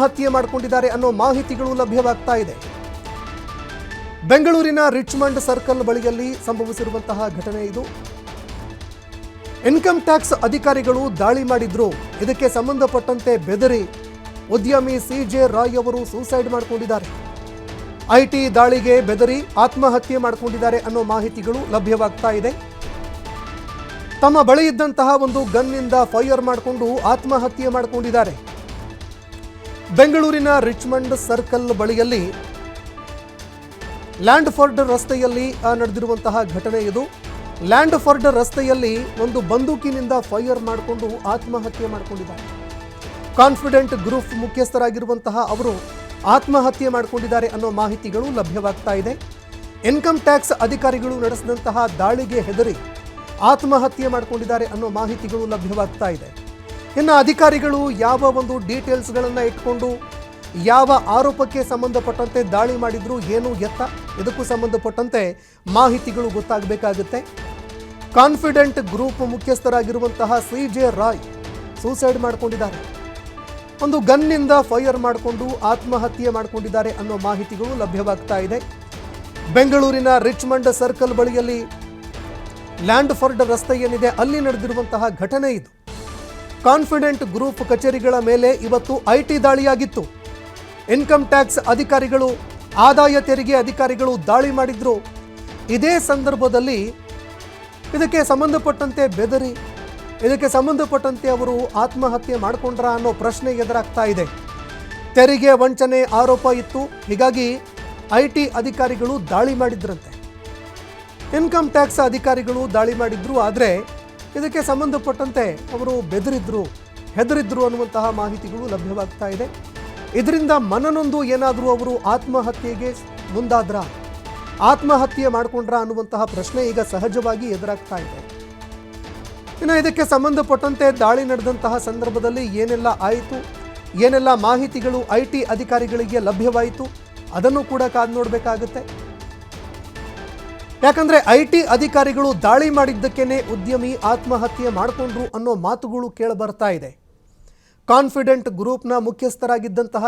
ಆತ್ಮಹತ್ಯೆ ಮಾಡಿಕೊಂಡಿದ್ದಾರೆ ಅನ್ನೋ ಮಾಹಿತಿಗಳು ಲಭ್ಯವಾಗ್ತಾ ಇದೆ. ಬೆಂಗಳೂರಿನ ರಿಚ್ಮಂಡ್ ಸರ್ಕಲ್ ಬಳಿಯಲ್ಲಿ ಸಂಭವಿಸಿರುವಂತಹ ಘಟನೆ ಇದು. ಇನ್ಕಮ್ ಟ್ಯಾಕ್ಸ್ ಅಧಿಕಾರಿಗಳು ದಾಳಿ ಮಾಡಿದ್ರು. ಇದಕ್ಕೆ ಸಂಬಂಧಪಟ್ಟಂತೆ ಬೆದರಿ ಉದ್ಯಮಿ ಸಿಜೆ ರಾಯ್ ಅವರು ಸೂಸೈಡ್ ಮಾಡಿಕೊಂಡಿದ್ದಾರೆ. ಐಟಿ ದಾಳಿಗೆ ಬೆದರಿ ಆತ್ಮಹತ್ಯೆ ಮಾಡಿಕೊಂಡಿದ್ದಾರೆ ಅನ್ನೋ ಮಾಹಿತಿಗಳು ಲಭ್ಯವಾಗ್ತಾ ಇದೆ. ತಮ್ಮ ಬಳಿ ಇದ್ದಂತಹ ಒಂದು ಗನ್ನಿಂದ ಫೈರ್ ಮಾಡಿಕೊಂಡು ಆತ್ಮಹತ್ಯೆ ಮಾಡಿಕೊಂಡಿದ್ದಾರೆ. ಬೆಂಗಳೂರಿನ ರಿಚ್ಮಂಡ್ ಸರ್ಕಲ್ ಬಳಿಯಲ್ಲಿ ಲ್ಯಾಂಡ್ಫೋರ್ಡ್ ರಸ್ತೆಯಲ್ಲಿ ನಡೆದಿರುವಂತಹ ಘಟನೆ ಇದು. ಲ್ಯಾಂಡ್ಫೋರ್ಡ್ ರಸ್ತೆಯಲ್ಲಿ ಒಂದು ಬಂದೂಕಿನಿಂದ ಫೈರ್ ಮಾಡಿಕೊಂಡು ಆತ್ಮಹತ್ಯೆ ಮಾಡಿಕೊಂಡಿದ್ದಾರೆ. ಕಾನ್ಫಿಡೆಂಟ್ ಗ್ರೂಪ್ ಮುಖ್ಯಸ್ಥರಾಗಿರುವಂತಹ ಅವರು ಆತ್ಮಹತ್ಯೆ ಮಾಡಿಕೊಂಡಿದ್ದಾರೆ ಅನ್ನೋ ಮಾಹಿತಿಗಳು ಲಭ್ಯವಾಗ್ತಾ ಇದೆ. ಇನ್ಕಮ್ ಟ್ಯಾಕ್ಸ್ ಅಧಿಕಾರಿಗಳು ನಡೆಸಿದಂತಹ ದಾಳಿಗೆ ಹೆದರಿ ಆತ್ಮಹತ್ಯೆ ಮಾಡಿಕೊಂಡಿದ್ದಾರೆ ಅನ್ನೋ ಮಾಹಿತಿಗಳು ಲಭ್ಯವಾಗ್ತಾ ಇದೆ. ಇನ್ನು ಅಧಿಕಾರಿಗಳು ಯಾವ ಒಂದು ಡೀಟೇಲ್ಸ್ಗಳನ್ನು ಇಟ್ಕೊಂಡು ಯಾವ ಆರೋಪಕ್ಕೆ ಸಂಬಂಧಪಟ್ಟಂತೆ ದಾಳಿ ಮಾಡಿದ್ರು, ಏನು ಎತ್ತ, ಇದಕ್ಕೂ ಸಂಬಂಧಪಟ್ಟಂತೆ ಮಾಹಿತಿಗಳು ಗೊತ್ತಾಗಬೇಕಾಗುತ್ತೆ. ಕಾನ್ಫಿಡೆಂಟ್ ಗ್ರೂಪ್ ಮುಖ್ಯಸ್ಥರಾಗಿರುವಂತಹ ಸಿಜೆ ರಾಯ್ ಸೂಸೈಡ್ ಮಾಡಿಕೊಂಡಿದ್ದಾರೆ. ಒಂದು ಗನ್ನಿಂದ ಫೈರ್ ಮಾಡಿಕೊಂಡು ಆತ್ಮಹತ್ಯೆ ಮಾಡಿಕೊಂಡಿದ್ದಾರೆ ಅನ್ನೋ ಮಾಹಿತಿಗಳು ಲಭ್ಯವಾಗ್ತಾ ಇದೆ. ಬೆಂಗಳೂರಿನ ರಿಚ್ಮಂಡ್ ಸರ್ಕಲ್ ಬಳಿಯಲ್ಲಿ ಲ್ಯಾಂಡ್ಫೋರ್ಡ್ ರಸ್ತೆ ಏನಿದೆ ಅಲ್ಲಿ ನಡೆದಿರುವಂತಹ ಘಟನೆ ಇದು. ಕಾನ್ಫಿಡೆಂಟ್ ಗ್ರೂಪ್ ಕಚೇರಿಗಳ ಮೇಲೆ ಇವತ್ತು ಐಟಿ ದಾಳಿಯಾಗಿತ್ತು. ಇನ್ಕಮ್ ಟ್ಯಾಕ್ಸ್ ಅಧಿಕಾರಿಗಳು, ಆದಾಯ ತೆರಿಗೆ ಅಧಿಕಾರಿಗಳು ದಾಳಿ ಮಾಡಿದ್ರು. ಇದೇ ಸಂದರ್ಭದಲ್ಲಿ ಇದಕ್ಕೆ ಸಂಬಂಧಪಟ್ಟಂತೆ ಬೆದರಿ, ಇದಕ್ಕೆ ಸಂಬಂಧಪಟ್ಟಂತೆ ಅವರು ಆತ್ಮಹತ್ಯೆ ಮಾಡಿಕೊಂಡ್ರ ಅನ್ನೋ ಪ್ರಶ್ನೆ ಎದುರಾಗ್ತಾ ಇದೆ. ತೆರಿಗೆ ವಂಚನೆ ಆರೋಪ ಇತ್ತು, ಹೀಗಾಗಿ ಐಟಿ ಅಧಿಕಾರಿಗಳು ದಾಳಿ ಮಾಡಿದ್ರಂತೆ. ಇನ್ಕಮ್ ಟ್ಯಾಕ್ಸ್ ಅಧಿಕಾರಿಗಳು ದಾಳಿ ಮಾಡಿದ್ರು. ಆದರೆ ಇದಕ್ಕೆ ಸಂಬಂಧಪಟ್ಟಂತೆ ಅವರು ಹೆದರಿದ್ರು ಅನ್ನುವಂತಹ ಮಾಹಿತಿಗಳು ಲಭ್ಯವಾಗ್ತಾ ಇದೆ. ಇದರಿಂದ ಮನನೊಂದು ಏನಾದರೂ ಅವರು ಆತ್ಮಹತ್ಯೆಗೆ ಮುಂದಾದ್ರ, ಆತ್ಮಹತ್ಯೆ ಮಾಡಿಕೊಂಡ್ರ ಅನ್ನುವಂತಹ ಪ್ರಶ್ನೆ ಈಗ ಸಹಜವಾಗಿ ಎದುರಾಗ್ತಾ ಇದೆ. ಇನ್ನು ಇದಕ್ಕೆ ಸಂಬಂಧಪಟ್ಟಂತೆ ದಾಳಿ ನಡೆದಂತಹ ಸಂದರ್ಭದಲ್ಲಿ ಏನೆಲ್ಲ ಆಯಿತು, ಏನೆಲ್ಲ ಮಾಹಿತಿಗಳು ಐಟಿ ಅಧಿಕಾರಿಗಳಿಗೆ ಲಭ್ಯವಾಯಿತು, ಅದನ್ನು ಕೂಡ ಕಾದು ನೋಡಬೇಕಾಗುತ್ತೆ. ಯಾಕಂದ್ರೆ ಐಟಿ ಅಧಿಕಾರಿಗಳು ದಾಳಿ ಮಾಡಿದ್ದಕ್ಕೇನೆ ಉದ್ಯಮಿ ಆತ್ಮಹತ್ಯೆ ಮಾಡಿಕೊಂಡ್ರು ಅನ್ನೋ ಮಾತುಗಳು ಕೇಳಬರ್ತಾ ಇದೆ. ಕಾನ್ಫಿಡೆಂಟ್ ಗ್ರೂಪ್ನ ಮುಖ್ಯಸ್ಥರಾಗಿದ್ದಂತಹ